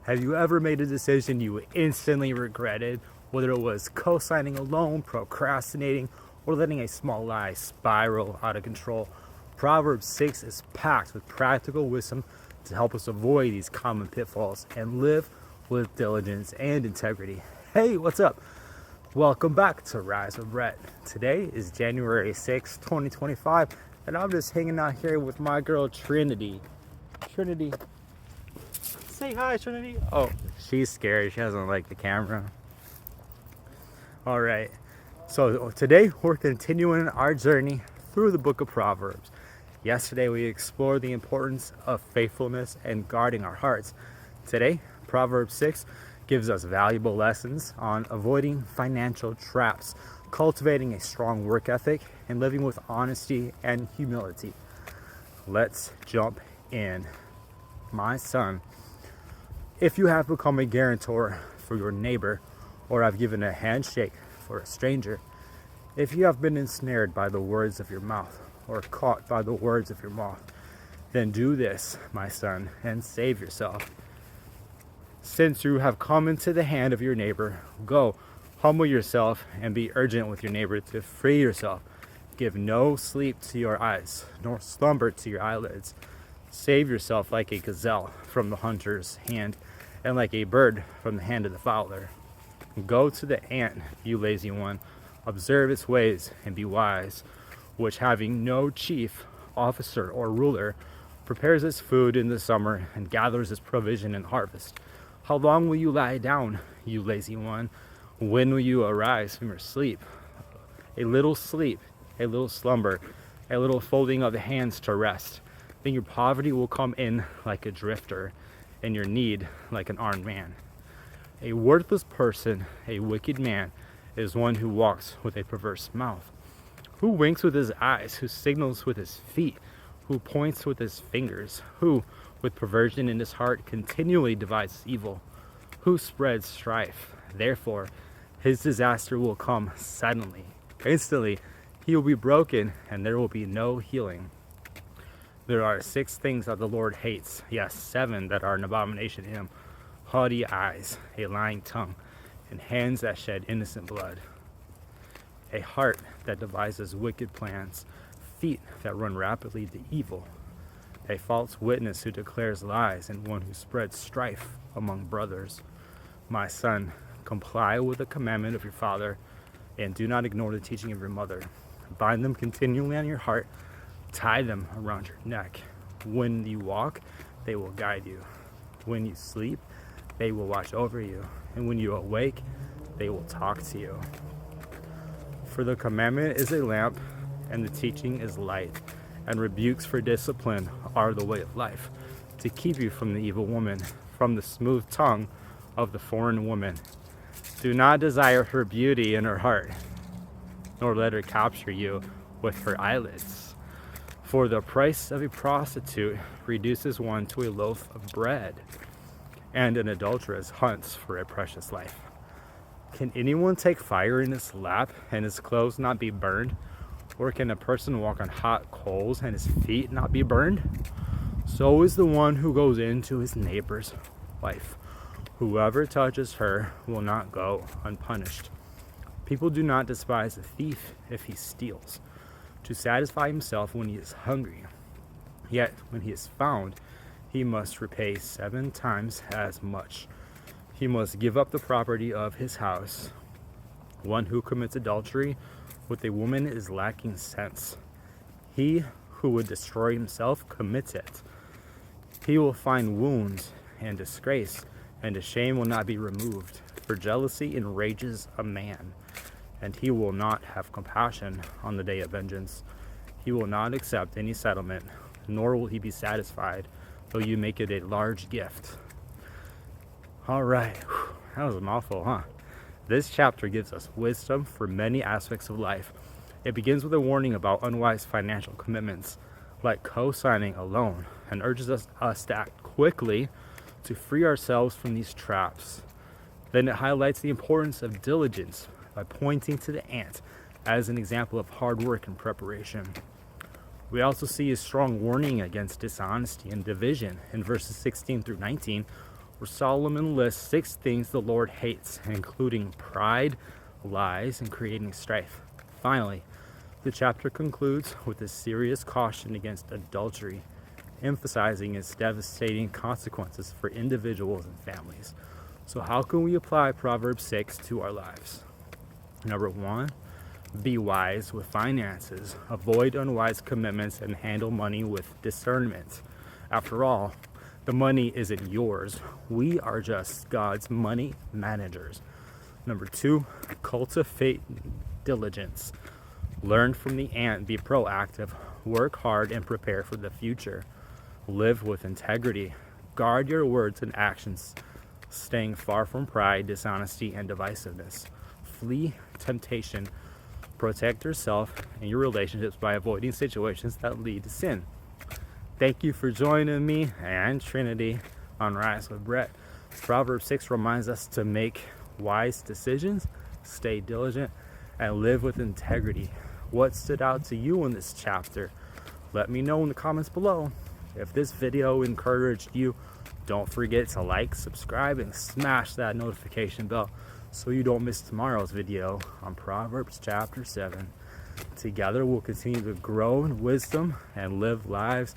Have you ever made a decision you instantly regretted, whether it was co-signing a loan, procrastinating, or letting a small lie spiral out of control? Proverbs 6 is packed with practical wisdom to help us avoid these common pitfalls and live with diligence and integrity. Hey, what's up? Welcome back to Rise with Brett. Today is January 6, 2025, and I'm just hanging out here with my girl Trinity. Trinity, say hi, Trinity. Oh, she's scared. She doesn't like the camera. All right. So today we're continuing our journey through the book of Proverbs. Yesterday we explored the importance of faithfulness and guarding our hearts. Today, Proverbs 6 gives us valuable lessons on avoiding financial traps, cultivating a strong work ethic, and living with honesty and humility. Let's jump in. My son, if you have become a guarantor for your neighbor or have given a handshake for a stranger, if you have been ensnared by the words of your mouth or caught by the words of your mouth, then do this, my son, and save yourself. Since you have come into the hand of your neighbor, go, humble yourself and be urgent with your neighbor to free yourself. Give no sleep to your eyes, nor slumber to your eyelids. Save yourself like a gazelle from the hunter's hand, and like a bird from the hand of the fowler. Go to the ant, you lazy one, observe its ways and be wise, which having no chief, officer, or ruler, prepares its food in the summer and gathers its provision in harvest. How long will you lie down, you lazy one? When will you arise from your sleep? A little sleep, a little slumber, a little folding of the hands to rest. Then your poverty will come in like a drifter, and your need like an armed man. A worthless person, a wicked man, is one who walks with a perverse mouth, who winks with his eyes, who signals with his feet, who points with his fingers, who, with perversion in his heart, continually divides evil, who spreads strife. Therefore, his disaster will come suddenly. Instantly, he will be broken, and there will be no healing. There are 6 things that the Lord hates, yes, 7 that are an abomination to him: haughty eyes, a lying tongue, and hands that shed innocent blood, a heart that devises wicked plans, feet that run rapidly to evil, a false witness who declares lies, and one who spreads strife among brothers. My son, comply with the commandment of your father, and do not ignore the teaching of your mother. Bind them continually on your heart, tie them around your neck. When you walk, they will guide you. When you sleep, they will watch over you. And when you awake, they will talk to you. For the commandment is a lamp, and the teaching is light, and rebukes for discipline are the way of life, to keep you from the evil woman, from the smooth tongue of the foreign woman. Do not desire her beauty in her heart, nor let her capture you with her eyelids. For the price of a prostitute reduces one to a loaf of bread, and an adulteress hunts for a precious life. Can anyone take fire in his lap and his clothes not be burned? Or can a person walk on hot coals and his feet not be burned? So is the one who goes into his neighbor's wife. Whoever touches her will not go unpunished. People do not despise a thief if he steals, to satisfy himself when he is hungry. Yet when he is found, he must repay 7 times as much. He must give up the property of his house. One who commits adultery with a woman is lacking sense. He who would destroy himself commits it. He will find wounds and disgrace, and his shame will not be removed. For jealousy enrages a man, and he will not have compassion on the day of vengeance. He will not accept any settlement, nor will he be satisfied, though you make it a large gift. All right, that was a mouthful, huh? This chapter gives us wisdom for many aspects of life. It begins with a warning about unwise financial commitments, like co-signing a loan, and urges us to act quickly to free ourselves from these traps. Then it highlights the importance of diligence by pointing to the ant as an example of hard work and preparation. We also see a strong warning against dishonesty and division in verses 16 through 19, where Solomon lists 6 things the Lord hates, including pride, lies, and creating strife. Finally, the chapter concludes with a serious caution against adultery, emphasizing its devastating consequences for individuals and families. So how can we apply Proverbs 6 to our lives? Number 1, be wise with finances. Avoid unwise commitments and handle money with discernment. After all, the money isn't yours. We are just God's money managers. Number 2, cultivate diligence. Learn from the ant, be proactive, work hard, and prepare for the future. Live with integrity. Guard your words and actions, staying far from pride, dishonesty, and divisiveness. Flee temptation. Protect yourself and your relationships by avoiding situations that lead to sin. Thank you for joining me and Trinity on Rise with Brett. Proverbs 6 reminds us to make wise decisions, stay diligent, and live with integrity. What stood out to you in this chapter? Let me know in the comments below. If this video encouraged you, don't forget to like, subscribe, and smash that notification bell so you don't miss tomorrow's video on Proverbs chapter 7. Together we'll continue to grow in wisdom and live lives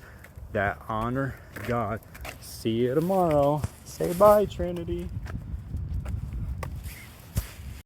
that honor God. See you tomorrow. Say bye, Trinity.